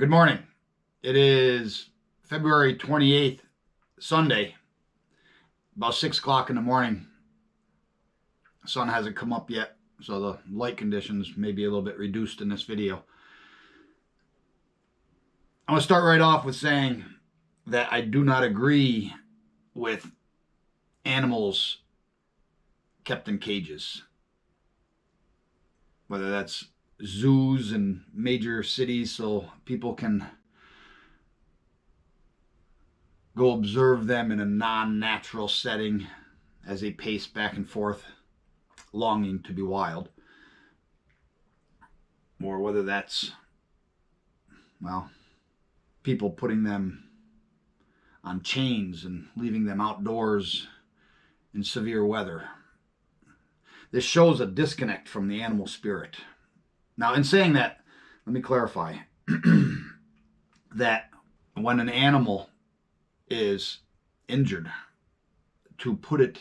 Good morning. It is February 28th, Sunday, about 6 o'clock in the morning. The sun hasn't come up yet, so the light conditions may be a little bit reduced in this video. I'm going to start right off with saying that I do not agree with animals kept in cages. Whether that's zoos in major cities so people can go observe them in a non-natural setting as they pace back and forth, longing to be wild. Or whether that's, people putting them on chains and leaving them outdoors in severe weather. This shows a disconnect from the animal spirit. Now, in saying that, let me clarify that when an animal is injured, to put it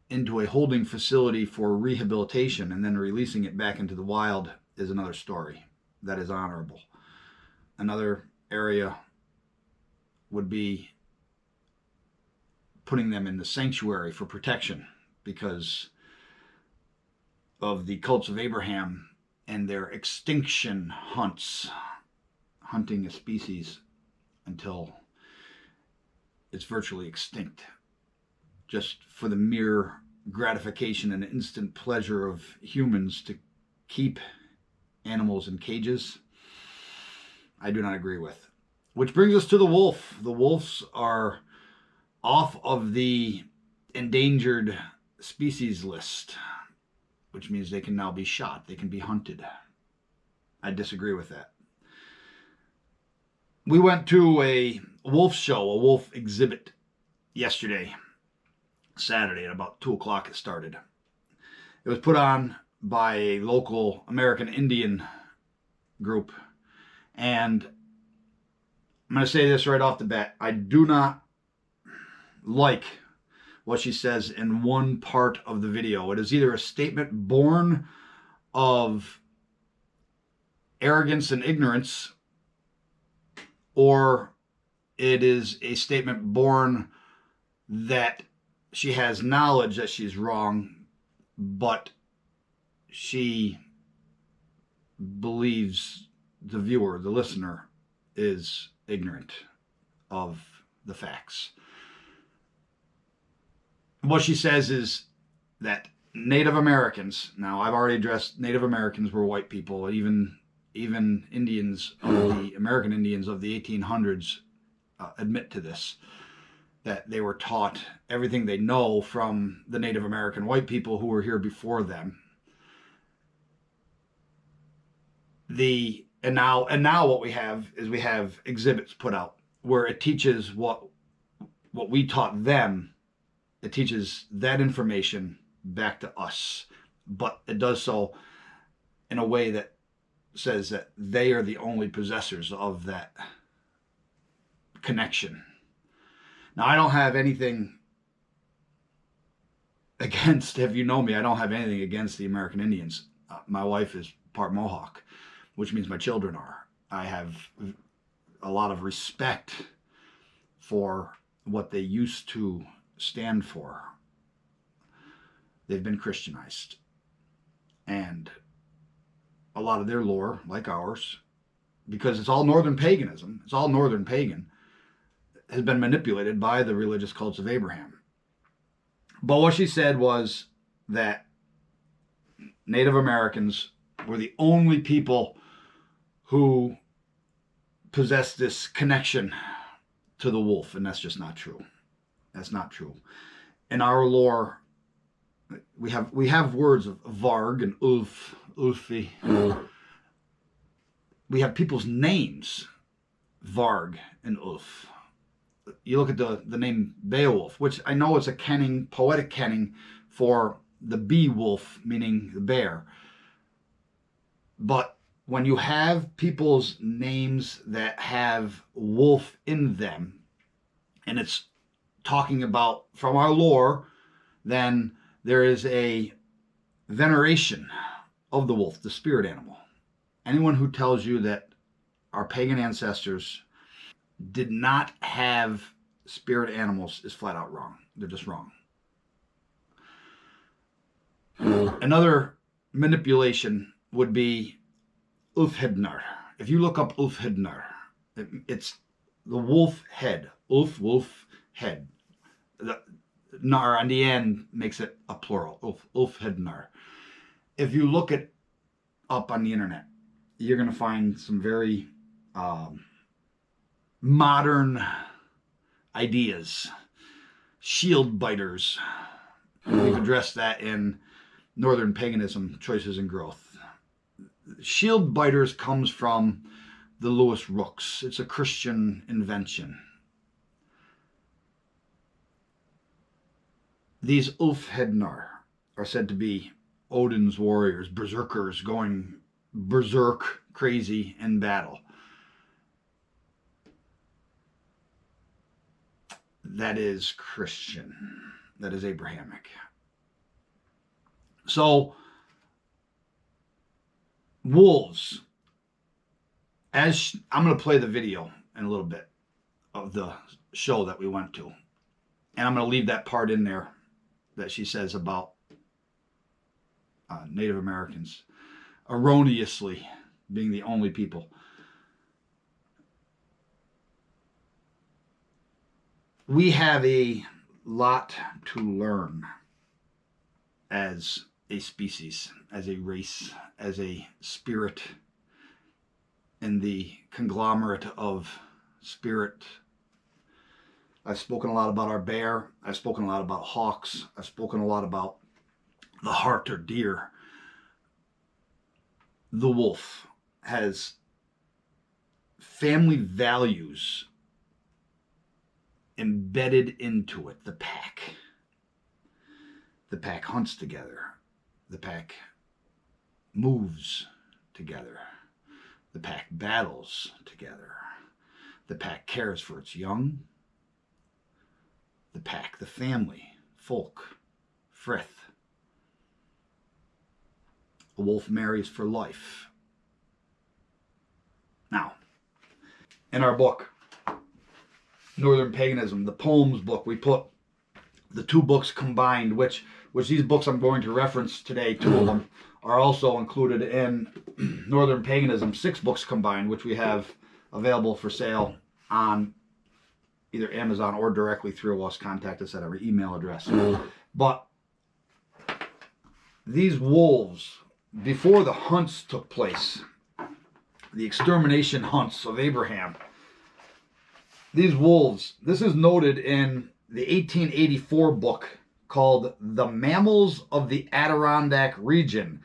into a holding facility for rehabilitation and then releasing it back into the wild is another story. That is honorable. Another area would be putting them in the sanctuary for protection because of the cults of Abraham and their extinction hunts, hunting a species until it's virtually extinct, just for the mere gratification and instant pleasure of humans to keep animals in cages. I do not agree with. Which brings us to the wolf. The wolves are off of the endangered species list, which means they can now be shot. They can be hunted. I disagree with that. We went to a wolf show, a wolf exhibit yesterday, Saturday, at about 2 o'clock it started. It was put on by a local American Indian group. And I'm going to say this right off the bat. I do not like what she says in one part of the video. It is either a statement born of arrogance and ignorance, or it is a statement born that she has knowledge that she's wrong, but she believes the viewer, the listener, is ignorant of the facts. What she says is that Native Americans, now I've already addressed Native Americans were white people, even Indians, the American Indians of the 1800s admit to this, that they were taught everything they know from the Native American white people who were here before them. And now what we have is we have exhibits put out where it teaches what we taught them. It teaches that information back to us, but it does so in a way that says that they are the only possessors of that connection. Now, I don't have anything against, if you know me, I don't have anything against the American Indians. My wife is part Mohawk, which means my children are. I have a lot of respect for what they used to stand for. They've been Christianized. And a lot of their lore, like ours, because it's all northern paganism, it's all northern pagan, has been manipulated by the religious cults of Abraham. But what she said was that Native Americans were the only people who possessed this connection to the wolf, and that's just not true. That's not true. In our lore, we have words of Varg and Ulfi. We have people's names, Varg and Ulf. You look at the name Beowulf, which I know is a kenning, poetic kenning for the Beowulf, meaning the bear. But when you have people's names that have wolf in them, and it's talking about from our lore, then there is a veneration of the wolf, the spirit animal. Anyone who tells you that our pagan ancestors did not have spirit animals is flat out wrong. They're just wrong. Another manipulation would be Ulfhednar. If you look up Ulfhednar, it's the wolf head. Wolf head. The nar on the end makes it a plural. Ulfhednar. If you look it up on the internet, you're going to find some very modern ideas. Shield biters. We've addressed that in Northern Paganism, Choices and Growth. Shield biters comes from the Lewis Rooks. It's a Christian invention. These Ulfhednar are said to be Odin's warriors, berserkers, going berserk crazy in battle. That is Christian. That is Abrahamic. So, wolves, as I'm going to play the video in a little bit of the show that we went to, and I'm going to leave that part in there that she says about Native Americans erroneously being the only people. We have a lot to learn as a species, as a race, as a spirit in the conglomerate of spirit. I've spoken a lot about our bear. I've spoken a lot about hawks. I've spoken a lot about the hart or deer. The wolf has family values embedded into it. The pack. The pack hunts together. The pack moves together. The pack battles together. The pack cares for its young. The pack, the family, folk, frith. A wolf marries for life. Now, in our book, Northern Paganism, the poems book, we put the two books combined, which these books I'm going to reference today, two of them, are also included in Northern Paganism, 6 books combined, which we have available for sale on either Amazon or directly through us. Contact us at our email address. But these wolves, before the hunts took place, the extermination hunts of Abraham, these wolves, this is noted in the 1884 book called The Mammals of the Adirondack Region,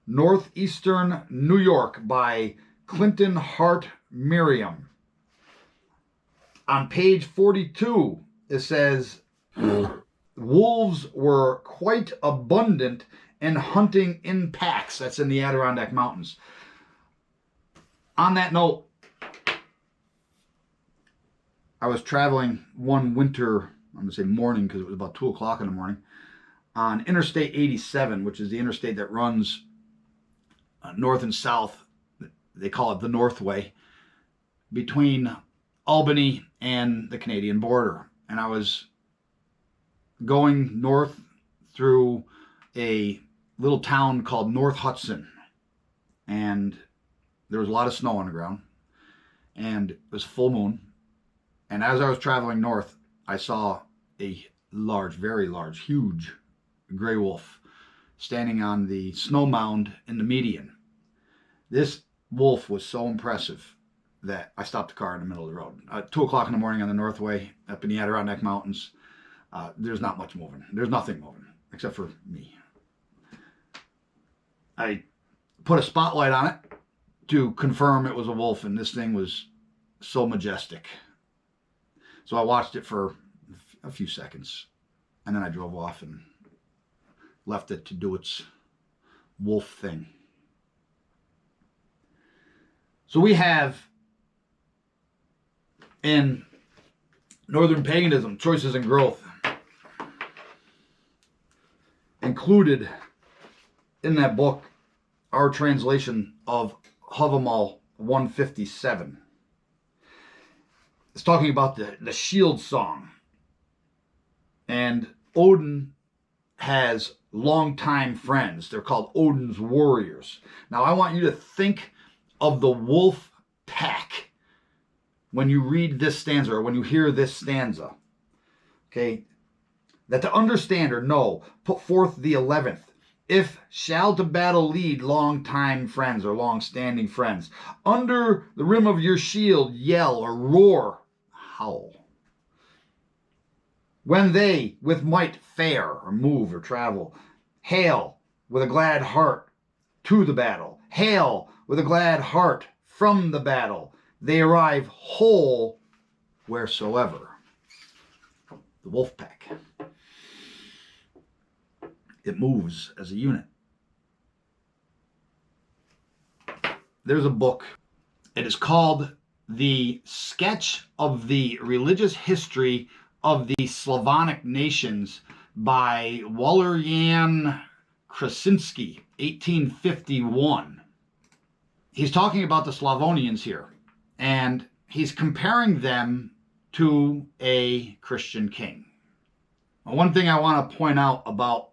Northeastern New York, by Clinton Hart Merriam. On page 42, it says, wolves were quite abundant in hunting in packs. That's in the Adirondack Mountains. On that note, I was traveling one winter, I'm going to say morning because it was about 2 o'clock in the morning, on Interstate 87, which is the interstate that runs north and south. They call it the Northway, between Albany and the Canadian border. And I was going north through a little town called North Hudson. And there was a lot of snow on the ground. And it was full moon. And as I was traveling north, I saw a large, very large, huge gray wolf standing on the snow mound in the median. This wolf was so impressive that I stopped the car in the middle of the road. 2 o'clock in the morning on the Northway up in the Adirondack Mountains. There's not much moving. There's nothing moving except for me. I put a spotlight on it to confirm it was a wolf, and this thing was so majestic. So I watched it for a few seconds, and then I drove off and left it to do its wolf thing. So we have in Northern Paganism, Choices and Growth, included in that book our translation of Havamal 157. It's talking about the shield song. And Odin has longtime friends. They're called Odin's warriors. Now, I want you to think of the wolf pack when you read this stanza or when you hear this stanza. Okay? That to understand or know, put forth the 11th. If shall to battle lead long-time friends or long-standing friends, under the rim of your shield yell or roar, howl. When they with might fare or move or travel, hail with a glad heart to the battle. Hail with a glad heart from the battle. They arrive whole wheresoever. The wolf pack. It moves as a unit. There's a book. It is called The Sketch of the Religious History of the Slavonic Nations by Walerian Krasinski, 1851. He's talking about the Slavonians here, and he's comparing them to a Christian king. One thing I want to point out about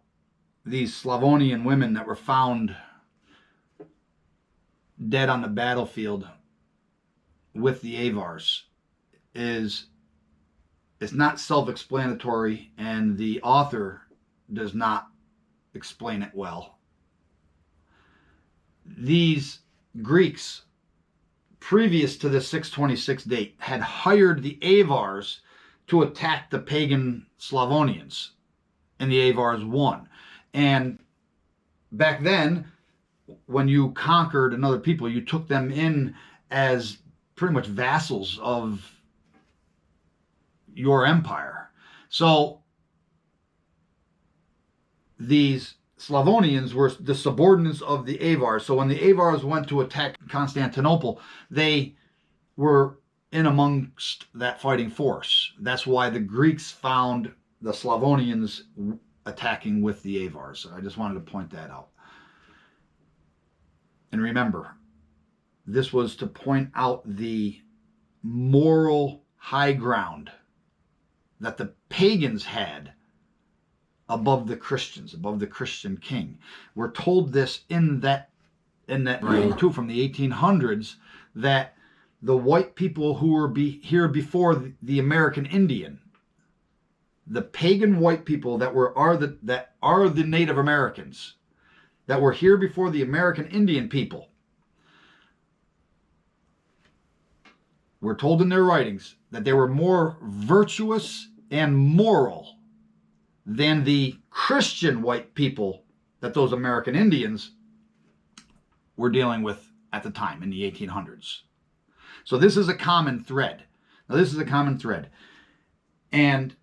these Slavonian women that were found dead on the battlefield with the Avars is it's not self-explanatory, and the author does not explain it well. These Greeks, previous to the 626 date, had hired the Avars to attack the pagan Slavonians, and the Avars won. And back then, when you conquered another people, you took them in as pretty much vassals of your empire. So these Slavonians were the subordinates of the Avars. So when the Avars went to attack Constantinople, they were in amongst that fighting force. That's why the Greeks found the Slavonians attacking with the Avars. I just wanted to point that out. And remember, this was to point out the moral high ground that the pagans had above the Christians, above the Christian king. We're told this in that writing too, from the 1800s, that the white people who were here before the American Indian, the pagan white people that are the Native Americans, that were here before the American Indian people, we're told in their writings that they were more virtuous and moral than the Christian white people that those American Indians were dealing with at the time in the 1800s. So this is a common thread. Now, this is a common thread. And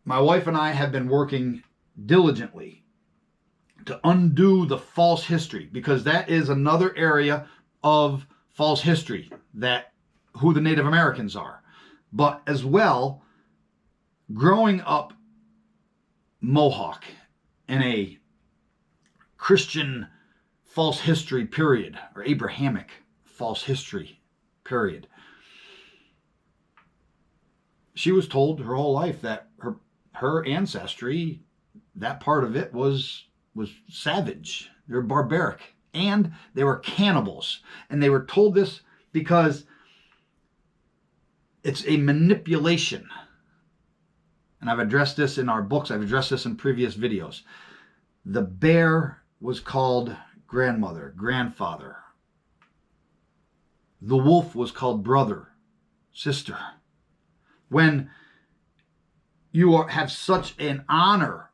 my wife and I have been working diligently to undo the false history, because that is another area of false history, that who the Native Americans are. But as well, growing up Mohawk in a Christian false history period, or Abrahamic false history period, she was told her whole life that her ancestry, that part of it was savage. They were barbaric, and they were cannibals. And they were told this because it's a manipulation. And I've addressed this in our books. I've addressed this in previous videos. The bear was called grandmother, grandfather. The wolf was called brother, sister. When you have such an honor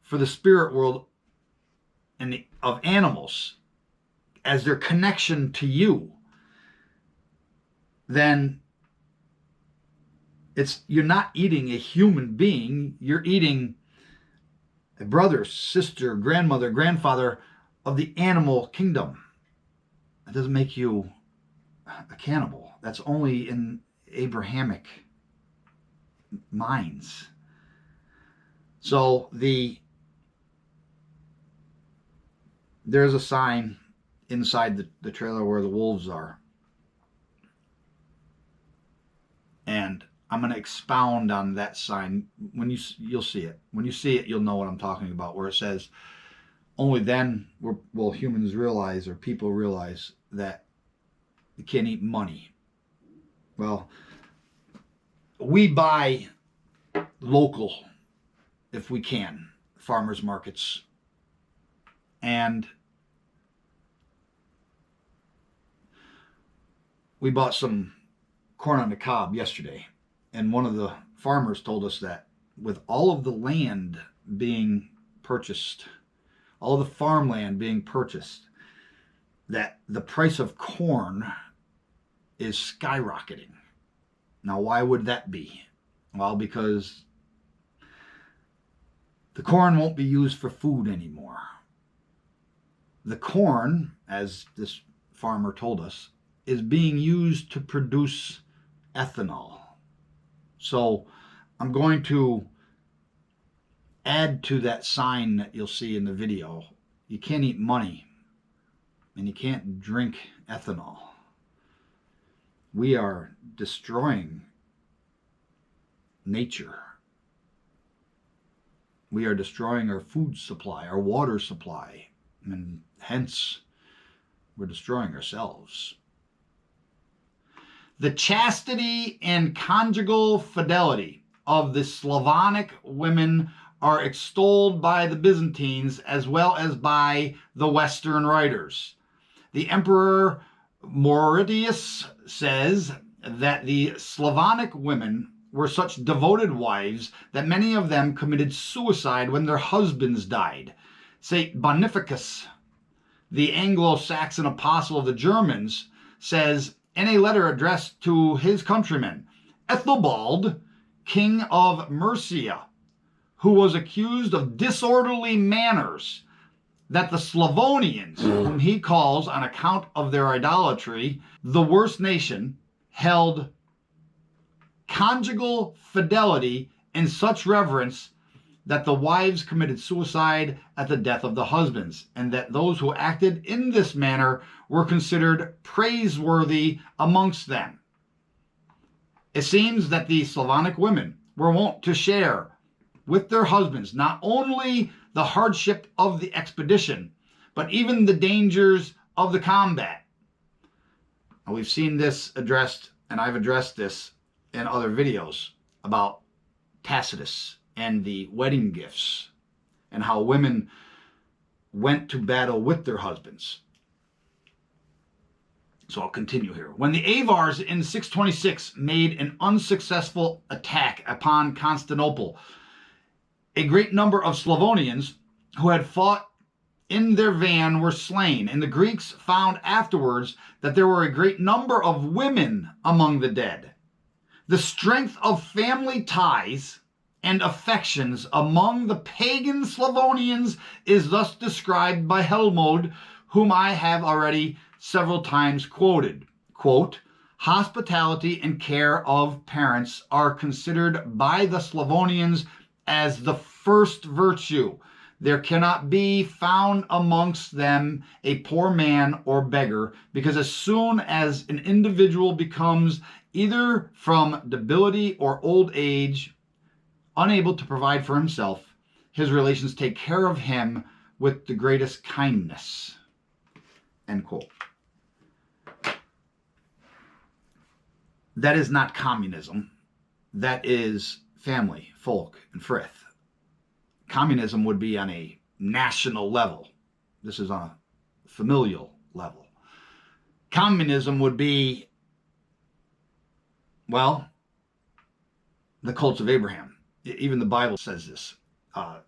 for the spirit world and of animals as their connection to you, then you're not eating a human being. You're eating a brother, sister, grandmother, grandfather of the animal kingdom. That doesn't make you a cannibal. That's only in Abrahamic minds. So there's a sign inside the trailer where the wolves are. And I'm going to expound on that sign. When you'll see it. When you see it, you'll know what I'm talking about, where it says, only then will humans realize, or people realize, that you can't eat money. Well, we buy local if we can, farmers markets. And we bought some corn on the cob yesterday. And one of the farmers told us that with all of the land being purchased, all the farmland being purchased, that the price of corn is skyrocketing. Now, why would that be? Well, because the corn won't be used for food anymore. The corn, as this farmer told us, is being used to produce ethanol. So I'm going to add to that sign that you'll see in the video. You can't eat money, and you can't drink ethanol. We are destroying nature. We are destroying our food supply, our water supply, and hence we're destroying ourselves. The chastity and conjugal fidelity of the Slavonic women are extolled by the Byzantines as well as by the Western writers. The Emperor Mauritius says that the Slavonic women were such devoted wives that many of them committed suicide when their husbands died. St. Boniface, the Anglo-Saxon apostle of the Germans, says in a letter addressed to his countrymen, Ethelbald, king of Mercia, who was accused of disorderly manners, that the Slavonians, whom he calls on account of their idolatry, the worst nation, held conjugal fidelity in such reverence that the wives committed suicide at the death of the husbands, and that those who acted in this manner were considered praiseworthy amongst them. It seems that the Slavonic women were wont to share with their husbands not only the hardship of the expedition, but even the dangers of the combat. And we've seen this addressed, and I've addressed this in other videos about Tacitus and the wedding gifts, and how women went to battle with their husbands. So I'll continue here. When the Avars in 626 made an unsuccessful attack upon Constantinople, a great number of Slavonians who had fought in their van were slain, and the Greeks found afterwards that there were a great number of women among the dead. The strength of family ties and affections among the pagan Slavonians is thus described by Helmod, whom I have already several times quoted. Quote, hospitality and care of parents are considered by the Slavonians as the first virtue. There cannot be found amongst them a poor man or beggar, because as soon as an individual becomes, either from debility or old age, unable to provide for himself, his relations take care of him with the greatest kindness. End quote. That is not communism. That is family, folk, and frith. Communism would be on a national level. This is on a familial level. Communism would be, well, the cults of Abraham. Even the Bible says this.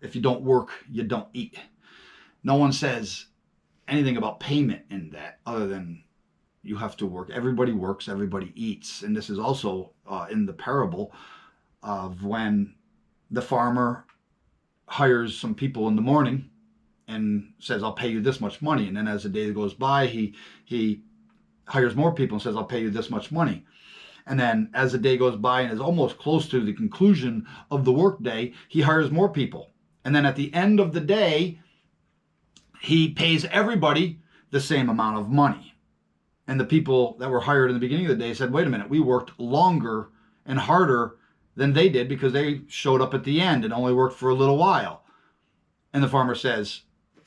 If you don't work, you don't eat. No one says anything about payment in that other than you have to work. Everybody works, everybody eats. And this is also in the parable of when the farmer hires some people in the morning and says, I'll pay you this much money. And then as the day goes by, he hires more people and says, I'll pay you this much money. And then as the day goes by and is almost close to the conclusion of the workday, he hires more people. And then at the end of the day, he pays everybody the same amount of money. And the people that were hired in the beginning of the day said, wait a minute, we worked longer and harder than they did because they showed up at the end and only worked for a little while. And the farmer says,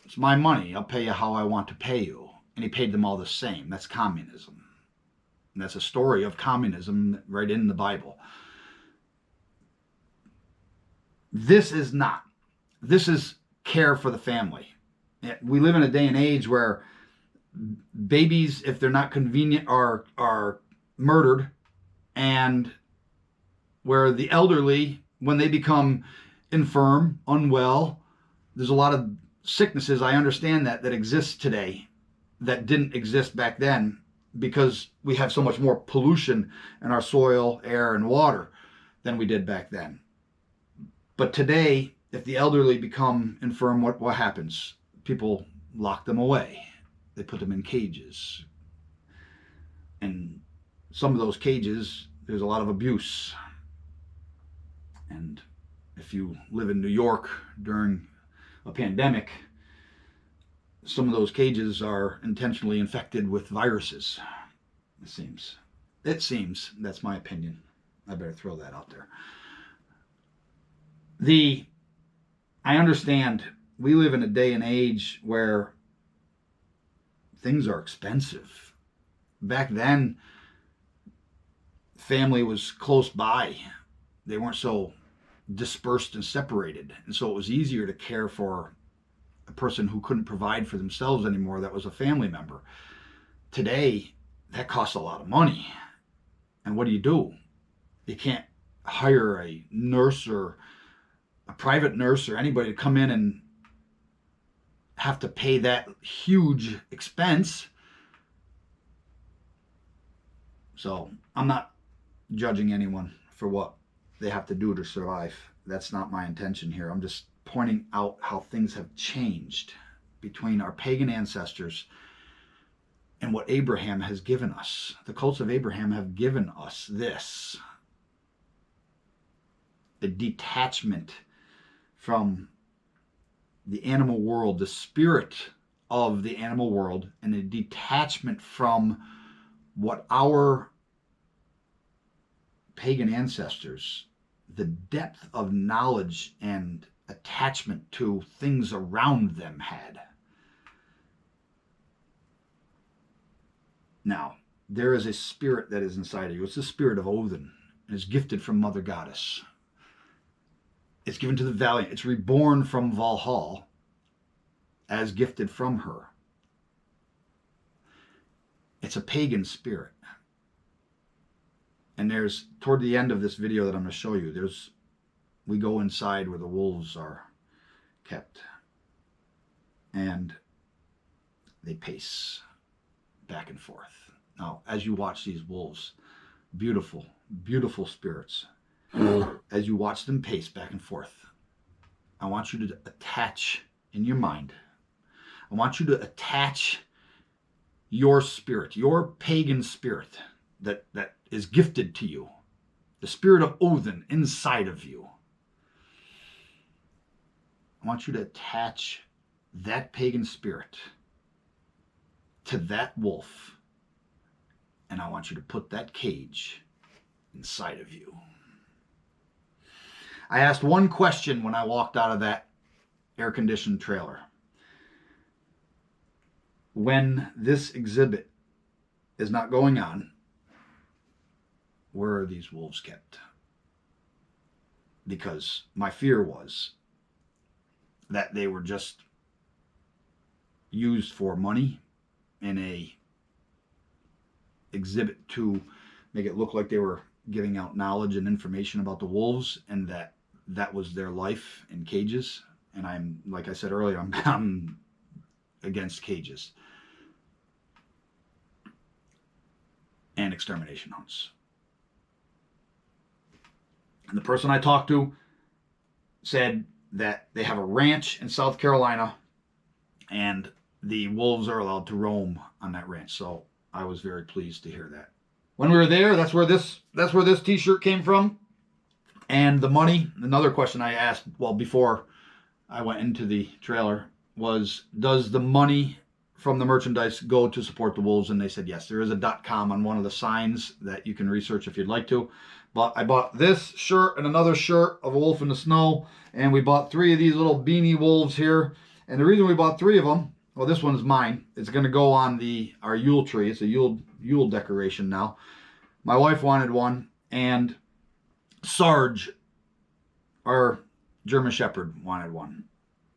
it's my money. I'll pay you how I want to pay you. And he paid them all the same. That's communism. And that's a story of communism right in the Bible. This is not. This is care for the family. We live in a day and age where babies, if they're not convenient, are murdered, and where the elderly, when they become infirm, unwell, there's a lot of sicknesses, I understand that exist today that didn't exist back then because we have so much more pollution in our soil, air, and water than we did back then. But today, if the elderly become infirm, what happens? People lock them away. They put them in cages. And some of those cages, there's a lot of abuse. And if you live in New York during a pandemic, some of those cages are intentionally infected with viruses. It seems. That's my opinion. I better throw that out there. I understand we live in a day and age where things are expensive. Back then, family was close by. They weren't so dispersed and separated. And so it was easier to care for a person who couldn't provide for themselves anymore that was a family member. Today, that costs a lot of money. And what do? You can't hire a nurse or a private nurse or anybody to come in and have to pay that huge expense. So I'm not judging anyone for what they have to do to survive. That's not my intention here. I'm just pointing out how things have changed between our pagan ancestors and what Abraham has given us. The cults of Abraham have given us this. The detachment from the animal world, the spirit of the animal world, and a detachment from what our pagan ancestors, the depth of knowledge and attachment to things around them had. Now, there is a spirit that is inside of you. It's the spirit of Odin. It is gifted from Mother Goddess. It's given to the valiant. It's reborn from Valhalla as gifted from her. It's a pagan spirit. And there's, toward the end of this video that I'm going to show you, we go inside where the wolves are kept. And they pace back and forth. Now, as you watch these wolves, beautiful, beautiful spirits, as you watch them pace back and forth, I want you to attach in your mind, I want you to attach your spirit, your pagan spirit that is gifted to you, the spirit of Odin inside of you. I want you to attach that pagan spirit to that wolf, and I want you to put that cage inside of you. I asked one question when I walked out of that air-conditioned trailer. When this exhibit is not going on, where are these wolves kept? Because my fear was that they were just used for money in a exhibit to make it look like they were giving out knowledge and information about the wolves, and that was their life in cages. And I'm, like I said earlier, I'm against cages and extermination hunts. And the person I talked to said that they have a ranch in South Carolina and the wolves are allowed to roam on that ranch. So I was very pleased to hear that. When we were there, that's where this t-shirt came from. And the money, another question I asked, well, before I went into the trailer, was, does the money from the merchandise go to support the wolves? And they said yes. There is a .com on one of the signs that you can research if you'd like to. But I bought this shirt and another shirt of a wolf in the snow, and we bought 3 of these little beanie wolves here. And the reason we bought 3 of them, well, this one's mine. It's going to go on our Yule tree. It's a Yule decoration now. My wife wanted one, and Sarge, our German Shepherd, wanted one.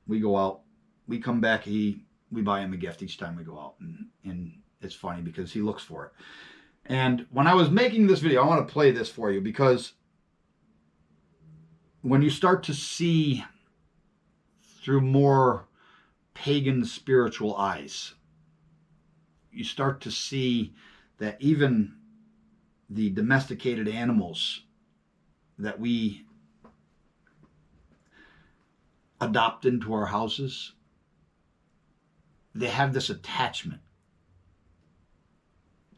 We go out, we come back, we buy him a gift each time we go out, and it's funny because he looks for it. And when I was making this video, I want to play this for you, because when you start to see through more pagan spiritual eyes, you start to see that even the domesticated animals that we adopt into our houses, they have this attachment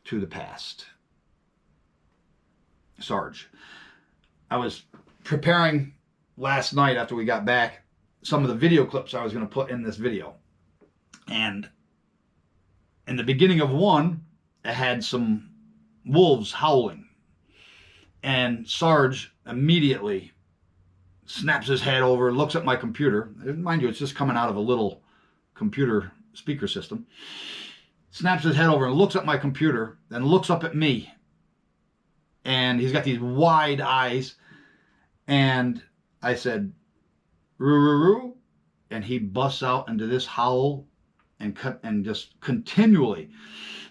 to the past. Sarge. I was preparing last night after we got back some of the video clips I was going to put in this video. And in the beginning of one, it had some wolves howling. And Sarge immediately snaps his head over, looks at my computer. Mind you, it's just coming out of a little computer speaker system. Snaps his head over and looks at my computer, then looks up at me. And he's got these wide eyes. And I said, "Roo-roo-roo," and he busts out into this howl and just continually.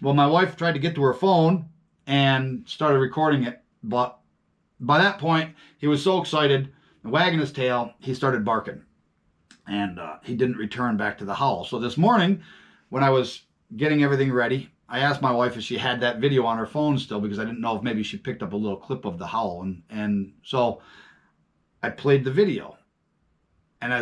Well, my wife tried to get to her phone and started recording it, but by that point, he was so excited, wagging his tail, he started barking, and he didn't return back to the howl. So this morning, when I was getting everything ready, I asked my wife if she had that video on her phone still, because I didn't know if maybe she picked up a little clip of the howl, and so I played the video. And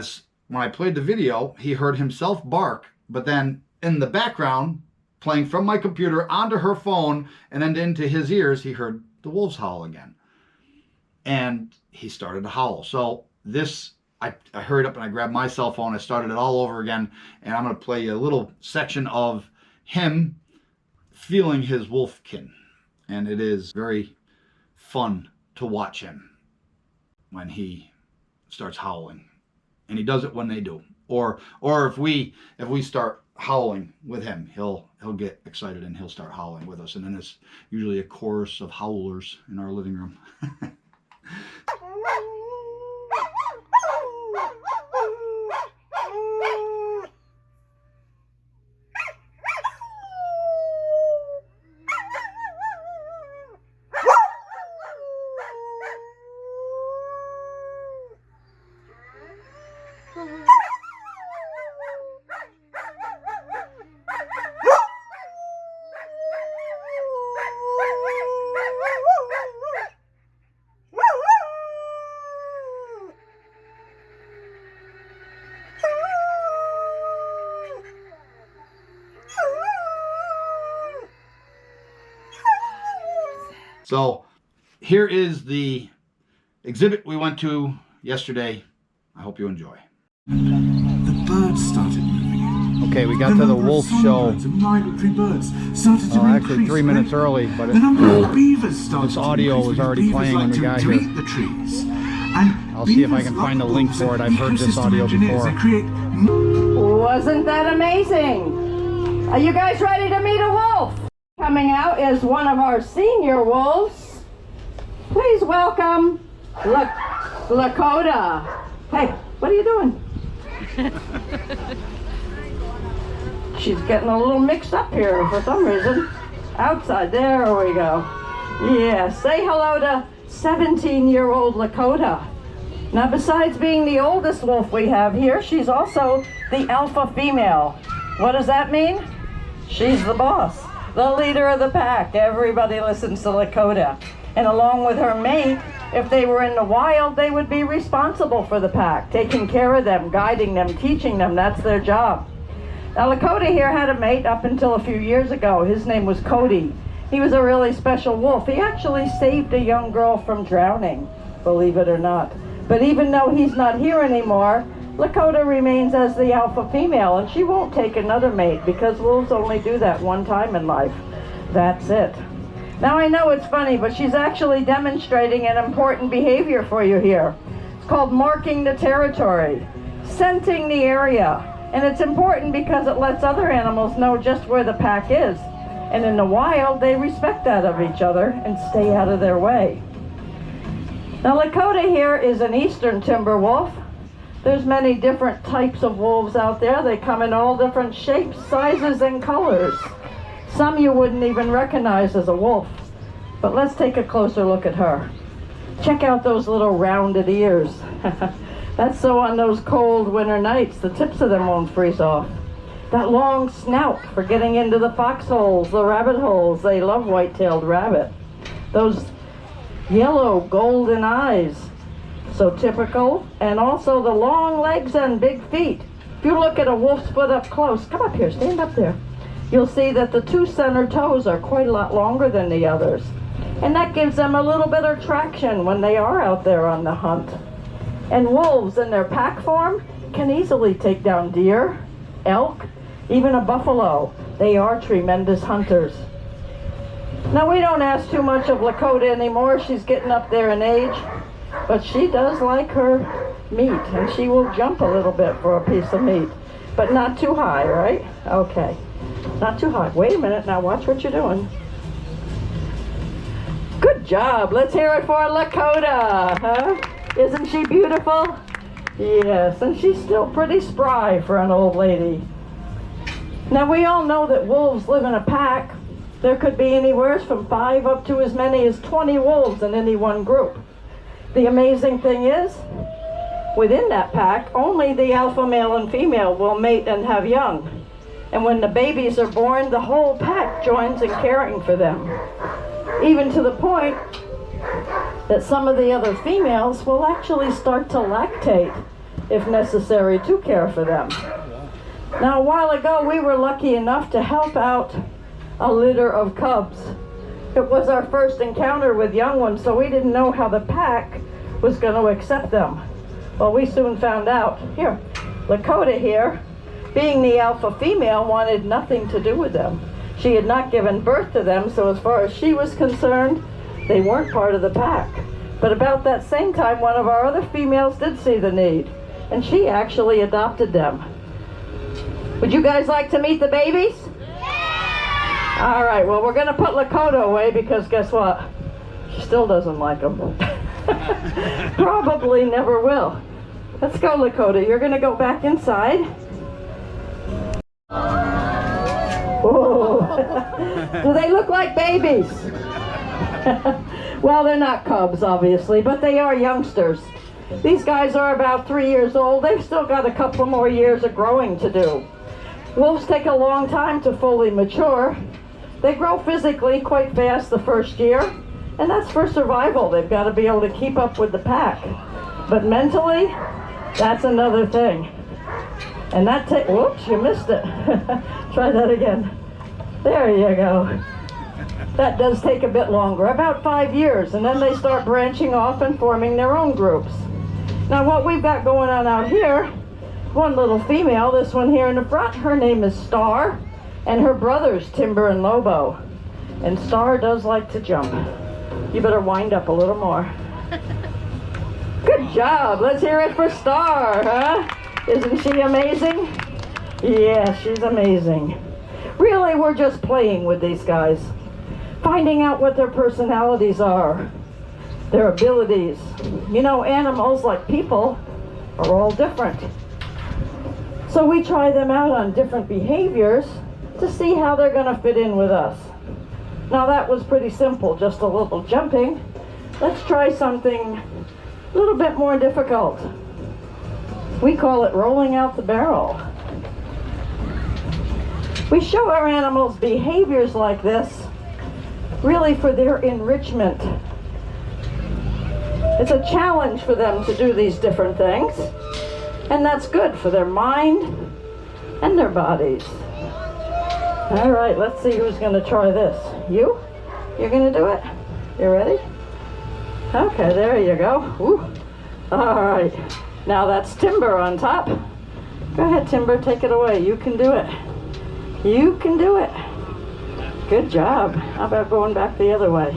when I played the video, he heard himself bark, but then in the background, playing from my computer onto her phone and then into his ears, he heard the wolves howl again. And he started to howl. So this, I hurried up and I grabbed my cell phone. I started it all over again. And I'm going to play a little section of him feeling his wolfkin. And it is very fun to watch him when he starts howling. And he does it when they do. Or if we start howling with him, he'll get excited and he'll start howling with us. And then it's usually a chorus of howlers in our living room. So here is the exhibit we went to yesterday. I hope you enjoy. The birds started moving. Okay, we got to the wolf show. Migratory birds started to actually 3 minutes early, but the number of beavers started this audio was already playing when we got here. Eat the trees. And I'll see if I can find a link for it. I've heard this audio before. Wasn't that amazing? Are you guys ready to meet a wolf? Coming out is one of our senior wolves. Please welcome Lakota. Hey, what are you doing? She's getting a little mixed up here for some reason. Outside, there we go. Yeah, say hello to 17-year-old Lakota. Now, besides being the oldest wolf we have here, she's also the alpha female. What does that mean? She's the boss, the leader of the pack. Everybody listens to Lakota. And along with her mate, if they were in the wild, they would be responsible for the pack, taking care of them, guiding them, teaching them. That's their job. Now, Lakota here had a mate up until a few years ago. His name was Cody. He was a really special wolf. He actually saved a young girl from drowning, believe it or not. But even though he's not here anymore, Lakota remains as the alpha female, and she won't take another mate because wolves only do that one time in life. That's it. Now I know it's funny, but she's actually demonstrating an important behavior for you here. It's called marking the territory, scenting the area. And it's important because it lets other animals know just where the pack is. And in the wild, they respect that of each other and stay out of their way. Now Lakota here is an eastern timber wolf. There's many different types of wolves out there. They come in all different shapes, sizes, and colors. Some you wouldn't even recognize as a wolf. But let's take a closer look at her. Check out those little rounded ears. That's so on those cold winter nights, the tips of them won't freeze off. That long snout for getting into the foxholes, the rabbit holes. They love white-tailed rabbit. Those yellow golden eyes, so typical. And also the long legs and big feet. If you look at a wolf's foot up close, come up here, stand up there. You'll see that the two center toes are quite a lot longer than the others. And that gives them a little bit of traction when they are out there on the hunt. And wolves in their pack form can easily take down deer, elk, even a buffalo. They are tremendous hunters. Now we don't ask too much of Lakota anymore. She's getting up there in age, but she does like her meat, and she will jump a little bit for a piece of meat, but not too high, right? Okay, not too high. Wait a minute, now watch what you're doing. Good job. Let's hear it for Lakota, huh? Isn't she beautiful? Yes, and she's still pretty spry for an old lady. Now we all know that wolves live in a pack. There could be anywhere from 5 up to as many as 20 wolves in any one group. The amazing thing is, within that pack, only the alpha male and female will mate and have young. And when the babies are born, the whole pack joins in caring for them. Even to the point that some of the other females will actually start to lactate if necessary to care for them. Now a while ago we were lucky enough to help out a litter of cubs. It was our first encounter with young ones, so we didn't know how the pack was going to accept them. Well, we soon found out. Here, Lakota here, being the alpha female, wanted nothing to do with them. She had not given birth to them, so as far as she was concerned, they weren't part of the pack. But about that same time, one of our other females did see the need, and she actually adopted them. Would you guys like to meet the babies? Yeah! All right, well, we're going to put Lakota away because guess what? She still doesn't like them. Probably never will. Let's go, Lakota. You're going to go back inside. Whoa. Do they look like babies? Well, they're not cubs, obviously, but they are youngsters. These guys are about 3 years old. They've still got a couple more years of growing to do. Wolves take a long time to fully mature. They grow physically quite fast the first year, and that's for survival. They've got to be able to keep up with the pack. But mentally, that's another thing. And that whoops, you missed it. Try that again. There you go. That does take a bit longer, about 5 years, and then they start branching off and forming their own groups. Now what we've got going on out here, one little female, this one here in the front, her name is Star, and her brothers Timber and Lobo. And Star does like to jump. You better wind up a little more. Good job. Let's hear it for Star, huh? Isn't she amazing? Yeah, she's amazing. Really, we're just playing with these guys, finding out what their personalities are, their abilities. You know, animals, like people, are all different. So we try them out on different behaviors to see how they're going to fit in with us. Now that was pretty simple, just a little jumping. Let's try something a little bit more difficult. We call it rolling out the barrel. We show our animals behaviors like this really for their enrichment. It's a challenge for them to do these different things, and that's good for their mind and their bodies. All right, let's see who's going to try this. You? You're going to do it? You ready? Okay, there you go. Ooh. All right. Now that's Timber on top. Go ahead, Timber, take it away. You can do it. You can do it. Good job. How about going back the other way?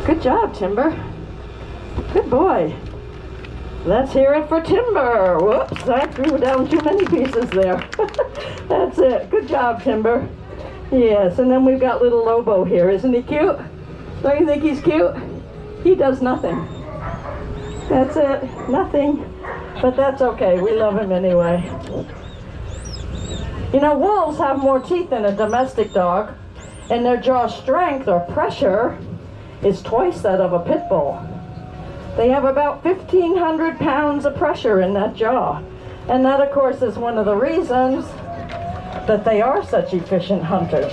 Good job, Timber. Good boy. Let's hear it for Timber. Whoops, I threw down too many pieces there. That's it. Good job, Timber. Yes, and then we've got little Lobo here. Isn't he cute? Don't you think he's cute? He does nothing. That's it. Nothing. But that's okay. We love him anyway. You know, wolves have more teeth than a domestic dog, and their jaw strength or pressure is twice that of a pit bull. They have about 1,500 pounds of pressure in that jaw. And that, of course, is one of the reasons that they are such efficient hunters.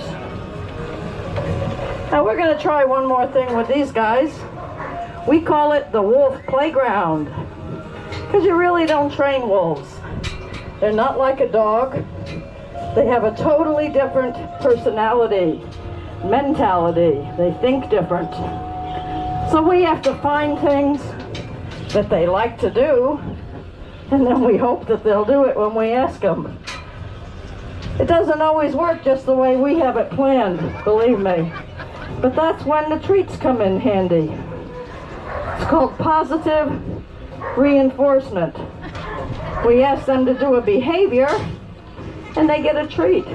Now we're going to try one more thing with these guys. We call it the wolf playground, because you really don't train wolves. They're not like a dog. They have a totally different personality, mentality. They think different. So we have to find things that they like to do, and then we hope that they'll do it when we ask them. It doesn't always work just the way we have it planned, believe me. But that's when the treats come in handy. It's called positive reinforcement. We ask them to do a behavior, and they get a treat.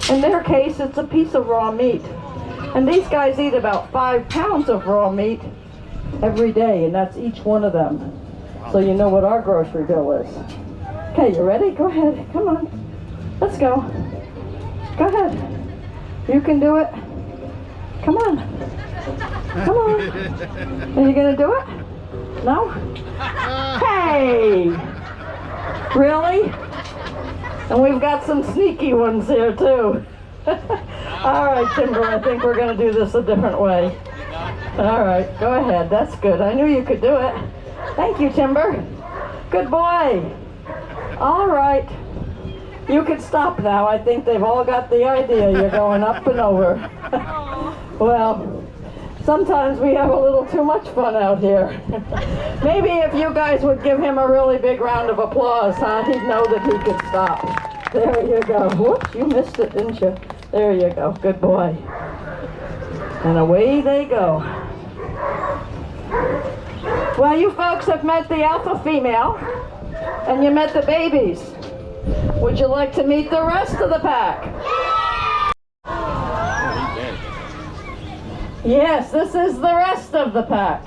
In their case, it's a piece of raw meat. And these guys eat about 5 pounds of raw meat every day, and that's each one of them. So you know what our grocery bill is. Okay, you ready? Go ahead. Come on. Let's go. Go ahead. You can do it. Come on. Come on. Are you going to do it? No? Hey! Really? And we've got some sneaky ones here too. All right, Timber, I think we're going to do this a different way. All right, go ahead. That's good. I knew you could do it. Thank you, Timber. Good boy. All right. You can stop now. I think they've all got the idea. You're going up and over. Well, sometimes we have a little too much fun out here. Maybe if you guys would give him a really big round of applause, huh? He'd know that he could stop. There you go. Whoops, you missed it, didn't you? There you go. Good boy. And away they go. Well, you folks have met the alpha female, and you met the babies. Would you like to meet the rest of the pack? Yes, this is the rest of the pack.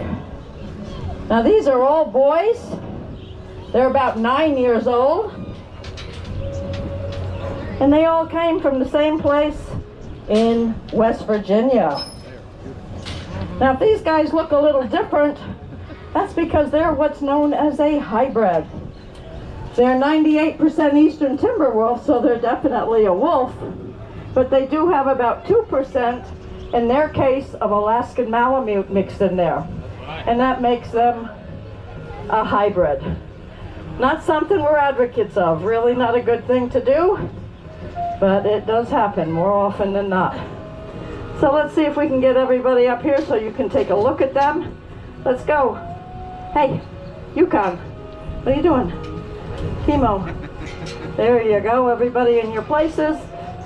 Now these are all boys. They're about 9 years old. And they all came from the same place in West Virginia. Now if these guys look a little different, that's because they're what's known as a hybrid. They're 98% Eastern Timber wolf, so they're definitely a wolf. But they do have about 2%, in their case, of Alaskan Malamute mixed in there. And that makes them a hybrid. Not something we're advocates of. Really not a good thing to do, but it does happen more often than not. So let's see if we can get everybody up here so you can take a look at them. Let's go. Hey, Yukon, what are you doing? Chemo. There you go, everybody in your places.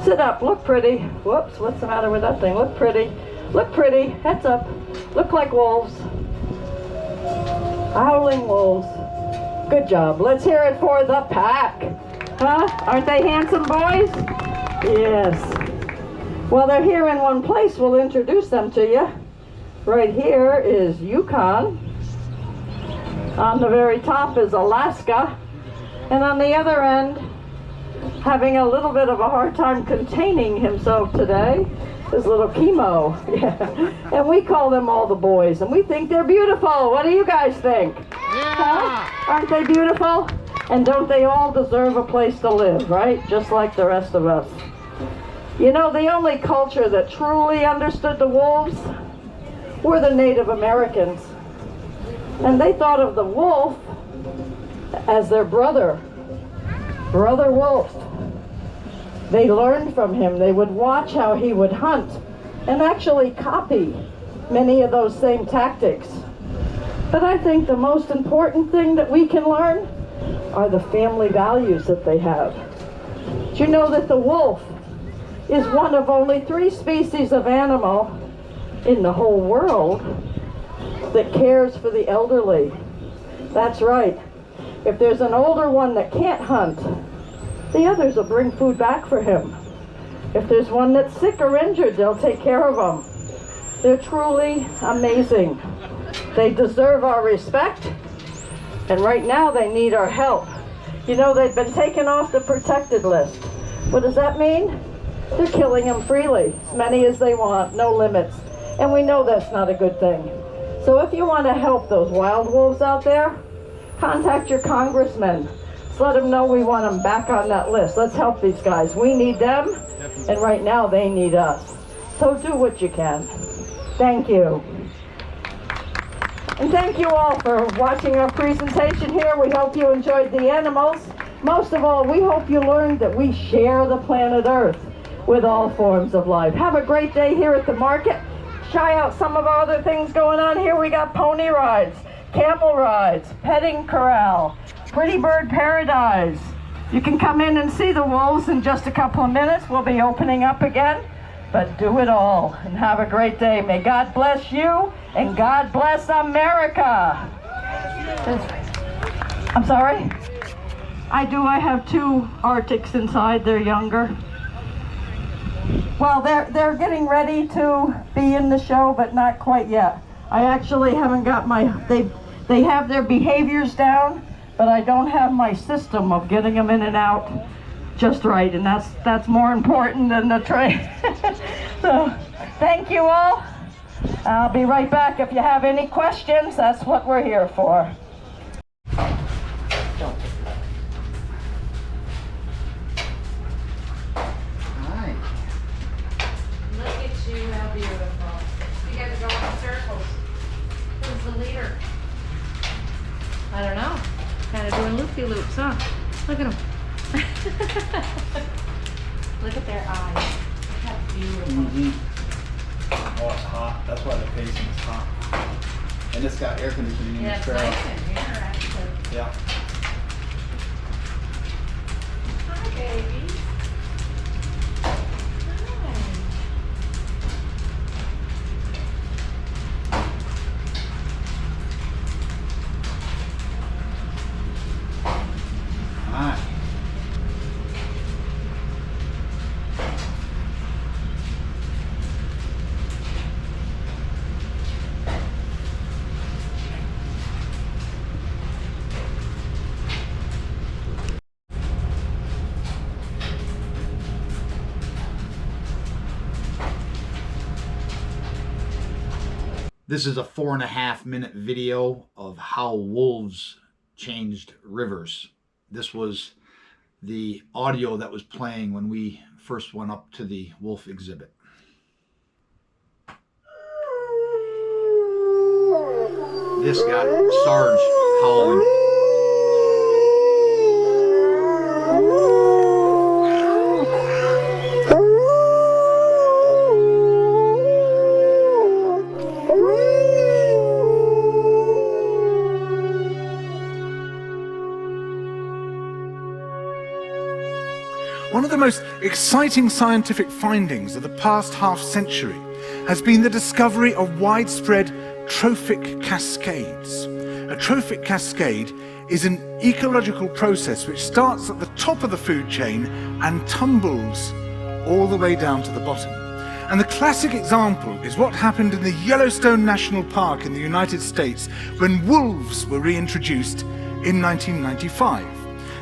Sit up, look pretty. Whoops, what's the matter with that thing? Look pretty. Look pretty, heads up. Look like wolves. Howling wolves. Good job. Let's hear it for the pack. Huh? Aren't they handsome boys? Yes. Well, they're here in one place. We'll introduce them to you. Right here is Yukon. On the very top is Alaska. And on the other end, having a little bit of a hard time containing himself today, is little Chemo. Yeah. And we call them all the boys, and we think they're beautiful. What do you guys think? Yeah. Huh? Aren't they beautiful? And don't they all deserve a place to live, right? Just like the rest of us. You know, the only culture that truly understood the wolves were the Native Americans. And they thought of the wolf as their brother wolf. They learned from him. They would watch how he would hunt and actually copy many of those same tactics. But I think the most important thing that we can learn are the family values that they have. Do you know that the wolf is one of only 3 species of animal in the whole world that cares for the elderly? That's right. If there's an older one that can't hunt, the others will bring food back for him. If there's one that's sick or injured, they'll take care of them. They're truly amazing. They deserve our respect, and right now they need our help. You know, they've been taken off the protected list. What does that mean? They're killing them freely, as many as they want, no limits. And we know that's not a good thing. So if you want to help those wild wolves out there, contact your congressman. Just let them know we want them back on that list. Let's help these guys. We need them, and right now they need us. So do what you can. Thank you. And thank you all for watching our presentation here. We hope you enjoyed the animals. Most of all, we hope you learned that we share the planet Earth with all forms of life. Have a great day here at the market. Try out some of our other things going on here. We got pony rides, camel rides, petting corral, pretty bird paradise. You can come in and see the wolves in just a couple of minutes. We'll be opening up again. But do it all and have a great day. May God bless you and God bless America. I'm sorry? I do. I have 2 Arctics inside. They're younger. Well, they're getting ready to be in the show, but not quite yet. I actually haven't got my, they have their behaviors down, but I don't have my system of getting them in and out just right, and that's more important than the train. So, thank you all. I'll be right back if you have any questions. That's what we're here for. Hi. Look at you, how beautiful. You guys are going in circles. Who's the leader? I don't know. Kind of doing loopy-loops, huh? Look at them. Look at their eyes. How beautiful. Oh, it's hot. That's why the pacing is hot. And it's got air conditioning in Yeah, this it's barrel. nice in here, actually. Yeah. Hi, baby. Hi. This is a 4.5-minute video of how wolves changed rivers. This was the audio that was playing when we first went up to the wolf exhibit. This got Sarge howling. One of the most exciting scientific findings of the past half-century has been the discovery of widespread trophic cascades. A trophic cascade is an ecological process which starts at the top of the food chain and tumbles all the way down to the bottom. And the classic example is what happened in the Yellowstone National Park in the United States when wolves were reintroduced in 1995.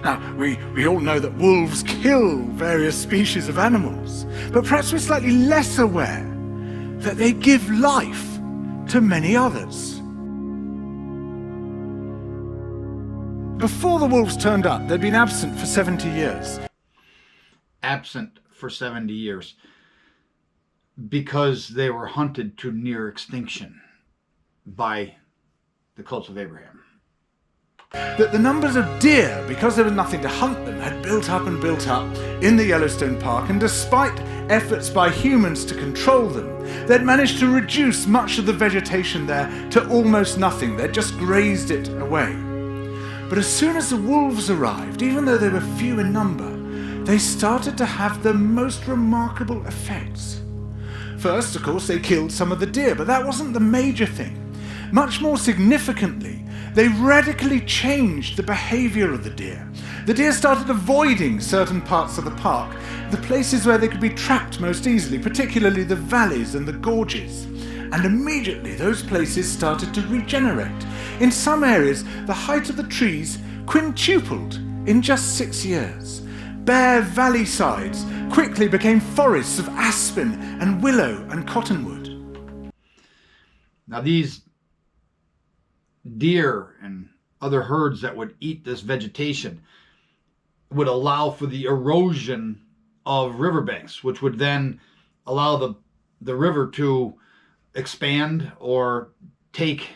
Now, we all know that wolves kill various species of animals, but perhaps we're slightly less aware that they give life to many others. Before the wolves turned up, they'd been absent for 70 years. Absent for 70 years because they were hunted to near extinction by the cults of Abraham. That the numbers of deer, because there was nothing to hunt them, had built up and built up in the Yellowstone Park, and despite efforts by humans to control them, they'd managed to reduce much of the vegetation there to almost nothing. They'd just grazed it away. But as soon as the wolves arrived, even though they were few in number, they started to have the most remarkable effects. First, of course, they killed some of the deer, but that wasn't the major thing. Much more significantly, they radically changed the behavior of the deer. The deer started avoiding certain parts of the park, the places where they could be trapped most easily, particularly the valleys and the gorges. And immediately those places started to regenerate. In some areas, the height of the trees quintupled in just 6 years. Bare valley sides quickly became forests of aspen and willow and cottonwood. Now these deer and other herds that would eat this vegetation would allow for the erosion of riverbanks, which would then allow the river to expand or take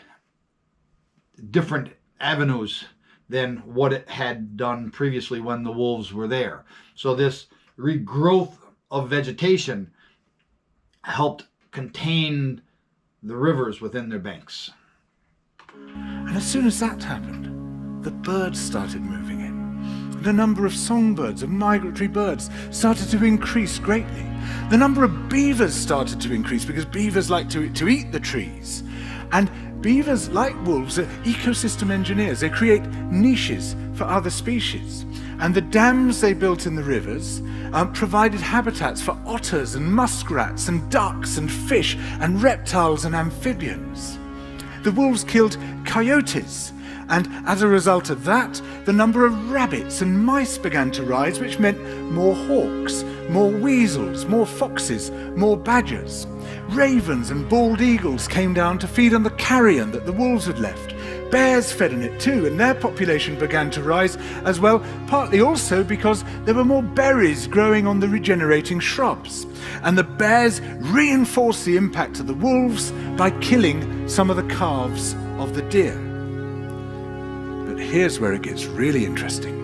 different avenues than what it had done previously when the wolves were there. So this regrowth of vegetation helped contain the rivers within their banks. And as soon as that happened, the birds started moving in. The number of songbirds, of migratory birds, started to increase greatly. The number of beavers started to increase because beavers like to eat the trees. And beavers, like wolves, are ecosystem engineers. They create niches for other species. And the dams they built in the rivers provided habitats for otters and muskrats and ducks and fish and reptiles and amphibians. The wolves killed coyotes, and as a result of that, the number of rabbits and mice began to rise, which meant more hawks, more weasels, more foxes, more badgers. Ravens and bald eagles came down to feed on the carrion that the wolves had left. Bears fed on it too, and their population began to rise as well, partly also because there were more berries growing on the regenerating shrubs. And the bears reinforced the impact of the wolves by killing some of the calves of the deer. But here's where it gets really interesting.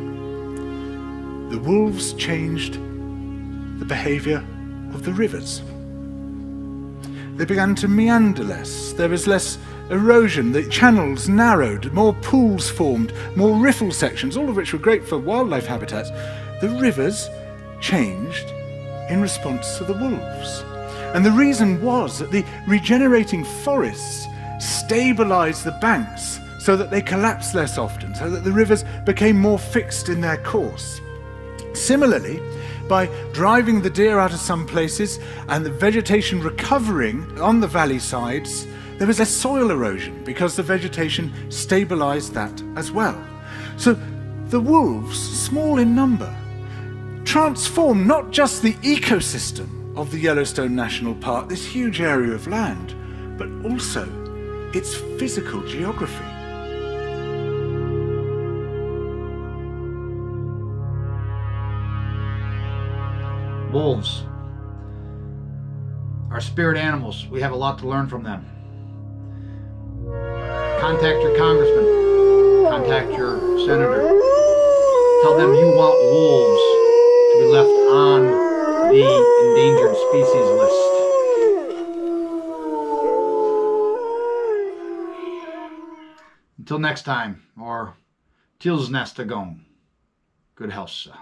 The wolves changed the behavior of the rivers. They began to meander less. There was less erosion. The channels narrowed, more pools formed, more riffle sections, all of which were great for wildlife habitats. The rivers changed in response to the wolves. And the reason was that the regenerating forests stabilized the banks so that they collapsed less often, so that the rivers became more fixed in their course. Similarly, by driving the deer out of some places and the vegetation recovering on the valley sides, there was less soil erosion because the vegetation stabilized that as well. So the wolves, small in number, transformed not just the ecosystem of the Yellowstone National Park, this huge area of land, but also its physical geography. Wolves are spirit animals. We have a lot to learn from them. Contact your congressman. Contact your senator. Tell them you want wolves to be left on the endangered species list. Until next time, or tills nästa gång. Good health, sir.